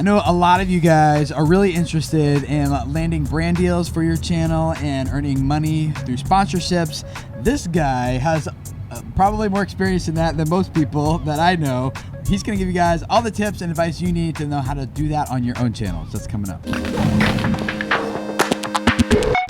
I know a lot of you guys are really interested in landing brand deals for your channel and earning money through sponsorships. This guy has probably more experience in that than most people that I know. He's going to give you guys all the tips and advice you need to know how to do that on your own channel. So that's coming up.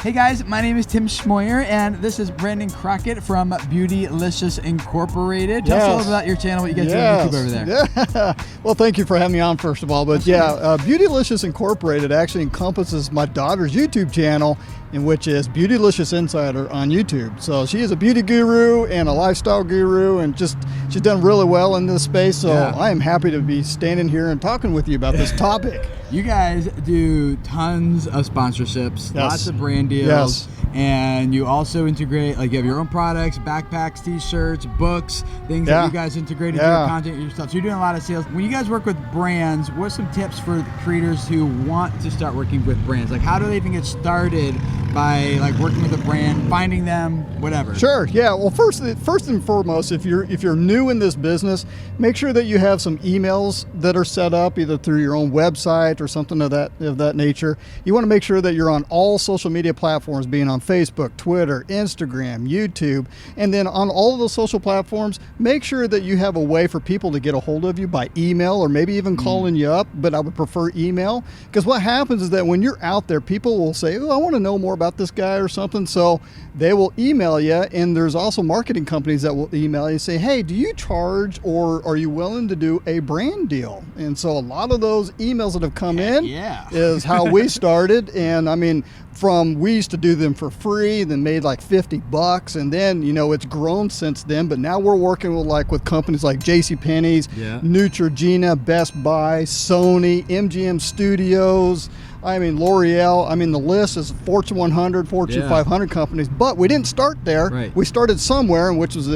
Hey guys, my name is Tim Schmoyer, and this is Brandon Crockett from Beautylicious Incorporated. Tell us a little about your channel, what you guys do on YouTube over there. Yeah. Well, thank you for having me on, first of all. But Beautylicious Incorporated actually encompasses my daughter's YouTube channel, in which is Beautylicious Insider on YouTube. So she is a beauty guru and a lifestyle guru, and she's done really well in this space. So I am happy to be standing here and talking with you about this topic. You guys do tons of sponsorships, lots of brand deals, and you also integrate, like you have your own products, backpacks, t-shirts, books, things that you guys integrate into your content, your stuff. So you're doing a lot of sales. When you guys work with brands, what are some tips for creators who want to start working with brands? Like how do they even get started by like working with a brand, finding them, whatever? Sure, yeah. Well, first and foremost, if you're new in this business, make sure that you have some emails that are set up either through your own website or something of that nature. You want to make sure that you're on all social media platforms, being on Facebook, Twitter, Instagram, YouTube, and then on all of those social platforms, make sure that you have a way for people to get a hold of you by email or maybe even calling you up, but I would prefer email, because what happens is that when you're out there, people will say, oh, I want to know more about this guy or something, so they will email you, and there's also marketing companies that will email you and say, hey, do you charge or are you willing to do a brand deal? And so a lot of those emails that have come in is how we started. And I mean, we used to do them for free, then made like $50, and then it's grown since then. But now we're working with companies like JCPenney's, Neutrogena, Best Buy, Sony, MGM Studios. I mean, L'Oreal. I mean, the list is Fortune 100, Fortune 500 companies. But we didn't start there. Right. We started somewhere, which was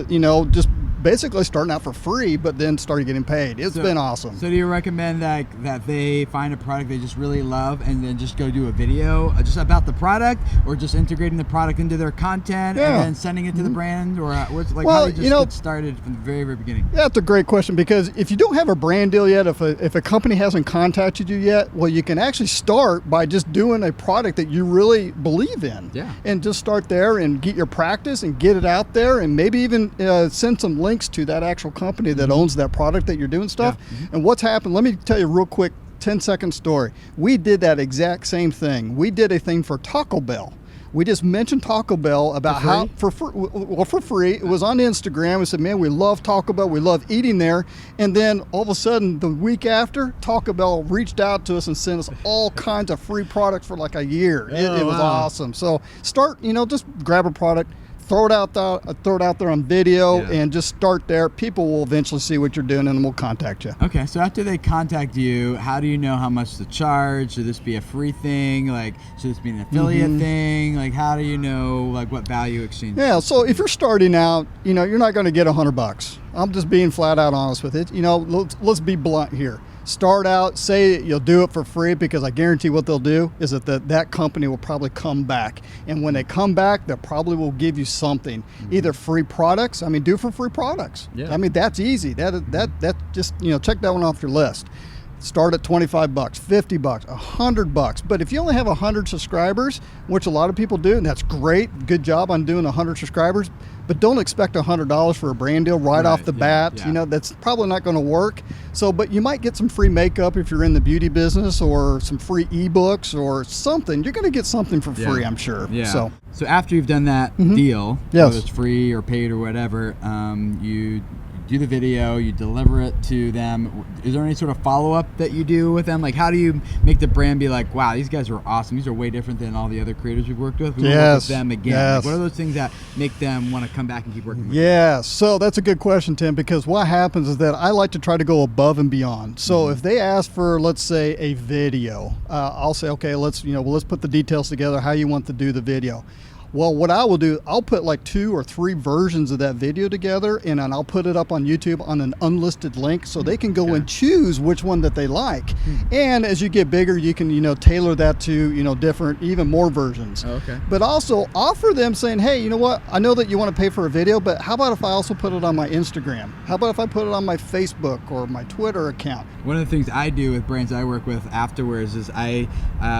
just basically starting out for free, but then started getting paid. It's been awesome. So do you recommend that they find a product they just really love and then just go do a video just about the product, or just integrating the product into their content and then sending it to the brand, or what's like, how do you just get started from the very, very beginning? Yeah, that's a great question, because if you don't have a brand deal yet, if a company hasn't contacted you yet, well, you can actually start by just doing a product that you really believe in. Yeah. And just start there and get your practice and get it out there, and maybe even send some links to that actual company that owns that product that you're doing stuff. And what's happened, let me tell you a real quick 10-second story. We did that exact same thing. We did a thing for Taco Bell. We just mentioned Taco Bell about for free. It was on Instagram. We said, man, we love Taco Bell. We love eating there. And then all of a sudden, the week after, Taco Bell reached out to us and sent us all kinds of free products for like a year. It was awesome. So start, just grab a product, throw it out there on video, and just start there. People will eventually see what you're doing, and we'll contact you. Okay, so after they contact you, how do you know how much to charge? Should this be a free thing? Like, should this be an affiliate thing? Like, how do you know like what value exchange? Yeah, so if you're starting out, you're not going to get $100. I'm just being flat out honest with it. Let's be blunt here. Start out, say you'll do it for free, because I guarantee what they'll do is that company will probably come back. And when they come back, they probably will give you something, either free products. I mean, do for free products. Yeah. I mean, that's easy. That just, check that one off your list. Start at $25, $50, $100. But if you only have 100 subscribers, which a lot of people do, and that's great, good job on doing 100 subscribers, but don't expect $100 for a brand deal right off the bat. That's probably not going to work. So, but you might get some free makeup if you're in the beauty business, or some free ebooks or something. You're going to get something for free, I'm sure. Yeah. So after you've done that deal, whether it's free or paid or whatever, you do the video, you deliver it to them. Is there any sort of follow-up that you do with them? Like, how do you make the brand be like, wow, these guys are awesome. These are way different than all the other creators we've worked with. We want to work with them again. Like, what are those things that make them want to come back and keep working with you? Yeah, so that's a good question, Tim, because what happens is that I like to try to go above and beyond. So if they ask for, let's say, a video, I'll say, okay, let's put the details together, how you want to do the video. Well, what I will do, I'll put like 2 or 3 versions of that video together, and then I'll put it up on YouTube on an unlisted link so they can go and choose which one that they like. And as you get bigger, you can, tailor that to, different, even more versions. Okay. But also offer them saying, hey, you know what? I know that you want to pay for a video, but how about if I also put it on my Instagram? How about if I put it on my Facebook or my Twitter account? One of the things I do with brands I work with afterwards is I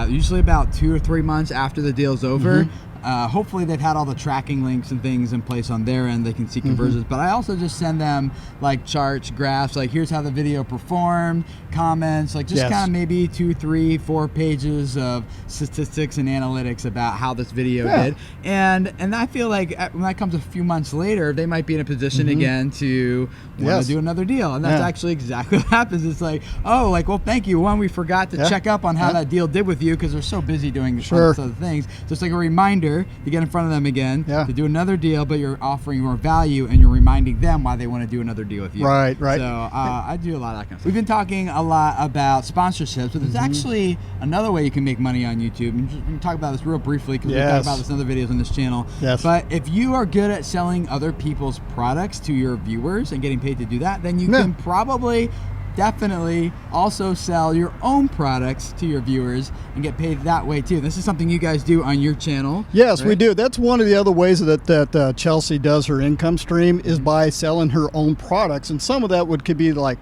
usually about 2 or 3 months after the deal's over, hopefully they've had all the tracking links and things in place on their end. They can see conversions, but I also just send them like charts, graphs, like here's how the video performed, comments, like just kind of maybe 2, 3, 4 pages of statistics and analytics about how this video did. And I feel like when that comes a few months later, they might be in a position again to want to do another deal. And that's actually exactly what happens. It's like, oh, like, well, thank you. One, we forgot to check up on how that deal did with you because they're so busy doing other things. So it's like a reminder to get in front of them again, to do another deal, but you're offering more value and you're reminding them why they want to do another deal with you. Right. So I do a lot of that kind of stuff. We've been talking a lot about sponsorships, but there's actually another way you can make money on YouTube. And we're going to talk about this real briefly because we talk about this in other videos on this channel. But if you are good at selling other people's products to your viewers and getting paid to do that, then you can probably definitely also sell your own products to your viewers and get paid that way too. This is something you guys do on your channel. Yes, we do. That's one of the other ways that Chelsea does her income stream is by selling her own products, and some of that could be like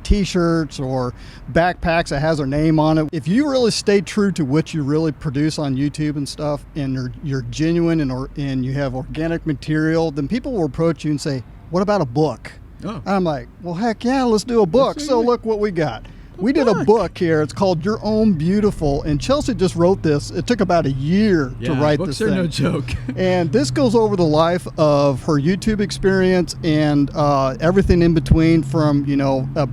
t-shirts or backpacks that has her name on it. If you really stay true to what you really produce on YouTube and stuff, and you're genuine and you have organic material, then people will approach you and say, "What about a book?" I'm like, well, heck yeah, let's do a book. So look what we got. We did a book here. It's called Your Own Beautiful, and Chelsea just wrote this. It took about a year to write this thing. Books are no joke. And this goes over the life of her YouTube experience and everything in between, from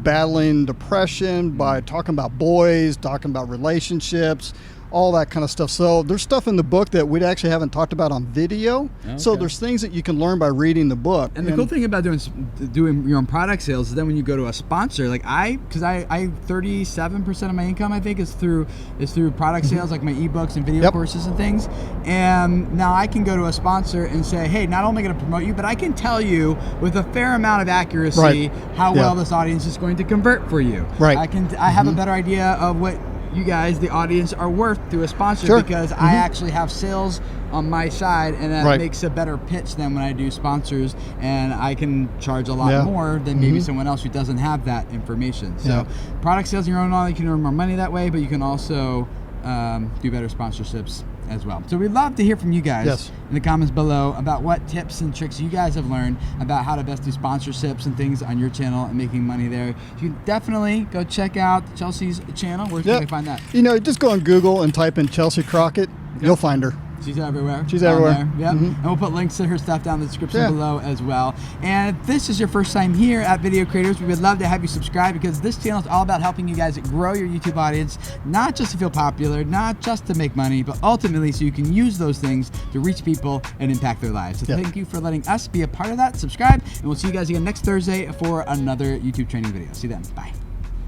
battling depression, by talking about boys, talking about relationships, all that kind of stuff. So there's stuff in the book that we actually haven't talked about on video. So there's things that you can learn by reading the book. And the cool thing about doing your own product sales is then when you go to a sponsor, like because I 37% of my income I think is through product sales, like my ebooks and video courses and things. And now I can go to a sponsor and say, hey, not only going to promote you, but I can tell you with a fair amount of accuracy how well this audience is going to convert for you. I have a better idea of what you guys, the audience, are worth through a sponsor because I actually have sales on my side, and that makes a better pitch than when I do sponsors, and I can charge a lot more than maybe someone else who doesn't have that information. So product sales in your own knowledge, you can earn more money that way, but you can also do better sponsorships as well. So we'd love to hear from you guys in the comments below about what tips and tricks you guys have learned about how to best do sponsorships and things on your channel and making money there. You can definitely go check out Chelsea's channel. Where can we find that? Just go on Google and type in Chelsea Crockett. You'll find her. She's everywhere. She's everywhere. And we'll put links to her stuff down in the description below as well. And if this is your first time here at Video Creators, we would love to have you subscribe, because this channel is all about helping you guys grow your YouTube audience, not just to feel popular, not just to make money, but ultimately so you can use those things to reach people and impact their lives. So thank you for letting us be a part of that. Subscribe, and we'll see you guys again next Thursday for another YouTube training video. See you then. Bye.